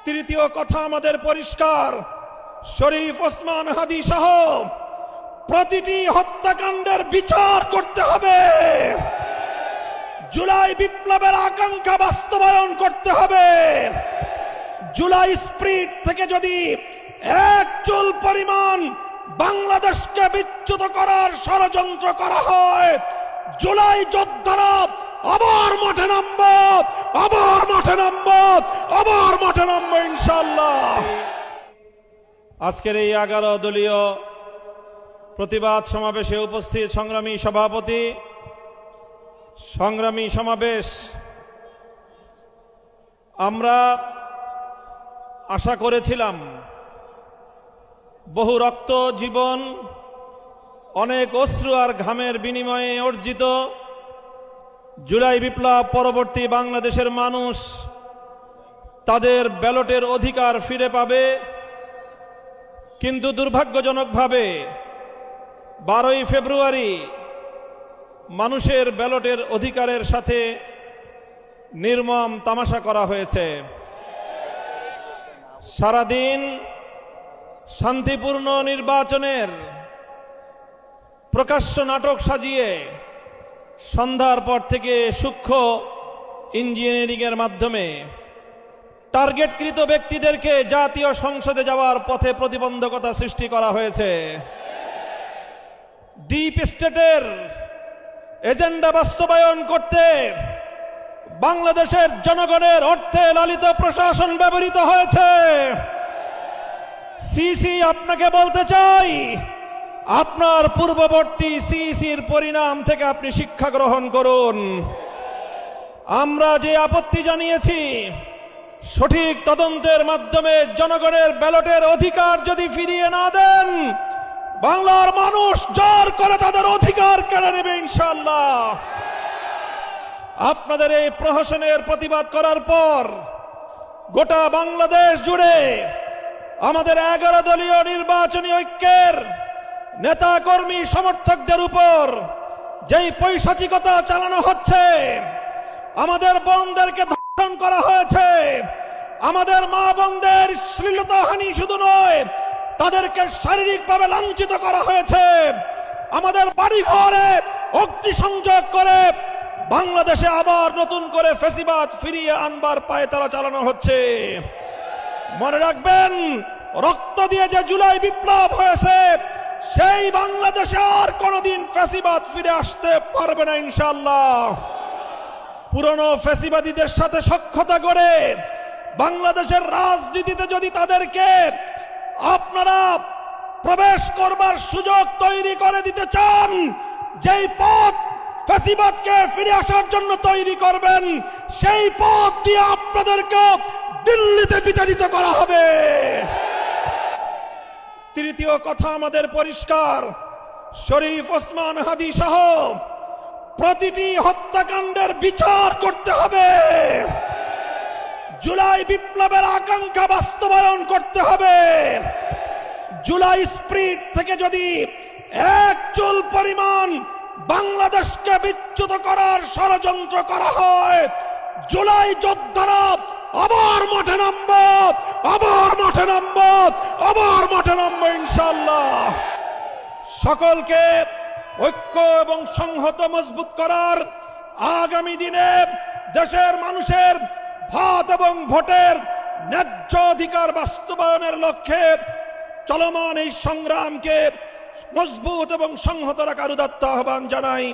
তৃতীয় কথা আমাদের পরিষ্কার, শরীফ ওসমান হাদী সহ প্রতিটি হত্যাকাণ্ডের বিচার করতে হবে। জুলাই বিপ্লবের আকাঙ্ক্ষা বাস্তবায়ন করতে হবে। জুলাই স্পিরিট থেকে যদি এক চুল পরিমাণ বাংলাদেশকে বিচ্যুত করার ষড়যন্ত্র করা হয়, জুলাই যোদ্ধারা আবার মাঠে নামবো, আবার মাঠে নামবো, আবার মাঠে নামবো ইনশাআল্লাহ। আজকের এই 11 দলীয় প্রতিবাদ সমাবেশে উপস্থিত সংগ্রামী সভাপতি, সংগ্রামী সমাবেশ, আমরা আশা করেছিলাম বহু রক্ত, জীবন, অনেক অশ্রু আর ঘামের বিনিময়ে অর্জিত জুলাই বিপ্লব পরবর্তী বাংলাদেশের মানুষ তাদের ব্যালটের অধিকার ফিরে পাবে। কিন্তু দুর্ভাগ্যজনকভাবে 12ই ফেব্রুয়ারি মানুষের ব্যালটের অধিকারের সাথে নির্মম তামাশা করা হয়েছে। সারাদিন শান্তিপূর্ণ নির্বাচনের প্রকাশ্য নাটক সাজিয়ে সন্ধ্যার পর থেকে সূক্ষ্ম ইঞ্জিনিয়ারিংয়ের মাধ্যমে টার্গেটকৃত ব্যক্তিদেরকে জাতীয় সংসদে যাওয়ার পথে প্রতিবন্ধকতা সৃষ্টি করা হয়েছে। ডিপ স্টেটের এজেন্ডা বাস্তবায়ন করতে বাংলাদেশের জনগণের অর্থে লালিত প্রশাসন ব্যবহৃত হয়েছে। সিসি, আপনাকে বলতে চাই, আপনার পূর্ববর্তী সিসির পরিণাম থেকে আপনি শিক্ষা গ্রহণ করুন। আমরা যে আপত্তি জানিয়েছি, সঠিক তদন্তের মাধ্যমে জনগণের ব্যালটের অধিকার যদি ফিরিয়ে না দেন, বাংলার মানুষ জোর করে তাদের অধিকার কেড়ে নেবে ইনশাআল্লাহ। আপনাদের এই প্রহসনের প্রতিবাদ করার পর গোটা বাংলাদেশ জুড়ে আমাদের 11 দলীয় নির্বাচনী ঐক্যের নেতা কর্মী সমর্থকদের উপর যেই পৈশাচিকতা চালানো হচ্ছে, আমাদের বোনদেরকে ধর্ষণ করা হয়েছে, আমাদের মা বোনদের শ্লীলতাহানি শুধু নয়, তাদেরকে শারীরিকভাবে লাঞ্ছিত করা হয়েছে, আমাদের বাড়ি ঘরে অগ্নিসংযোগ করে বাংলাদেশে আবার নতুন করে ফ্যাসিবাদ ফিরিয়ে আনবার পায়তারা চালানো হচ্ছে। মনে রাখবেন, রক্ত দিয়ে যে জুলাই বিপ্লব হয়েছে, সেই বাংলাদেশে আর কোনোদিন ফ্যাসিবাদ ফিরে আসতে পারবে না ইনশাআল্লাহ। পুরনো ফ্যাসিবাদীদের সাথে সখ্যতা করে বাংলাদেশের রাজনীতিতে যদি তাদেরকে আপনারা প্রবেশ করবার সুযোগ তৈরি করে দিতে চান, যেই পথ ফ্যাসিবাদকে ফিরে আসার জন্য তৈরি করবেন, সেই পথ দিয়ে আপনাদেরকে দিল্লিতে বিতাড়িত করা হবে। তৃতীয় কথা আমাদের পরিষ্কার, শরীফ ওসমান হাদী সহ প্রতিটি হত্যাকাণ্ডের বিচার করতে হবে। জুলাই বিপ্লবের আকাঙ্ক্ষা বাস্তবায়ন করতে হবে। জুলাই স্পিরিট থেকে যদি এক চুল পরিমাণ বাংলাদেশকে বিচ্যুত করার ষড়যন্ত্র করা হয়, জুলাই যোদ্ধারা আবার মাঠে নামবো, আবার মাঠে নামবো, আবার মাঠে নামবো ইনশাআল্লাহ। সকলকে ঐক্য এবং সংহত মজবুত করার, আগামী দিনে দেশের মানুষের ভাত এবং ভোটের ন্যায্য অধিকার বাস্তবায়নের লক্ষ্যে চলমান এই সংগ্রামকে মজবুত এবং সংহত রাখার উদাত্ত আহ্বান জানাই।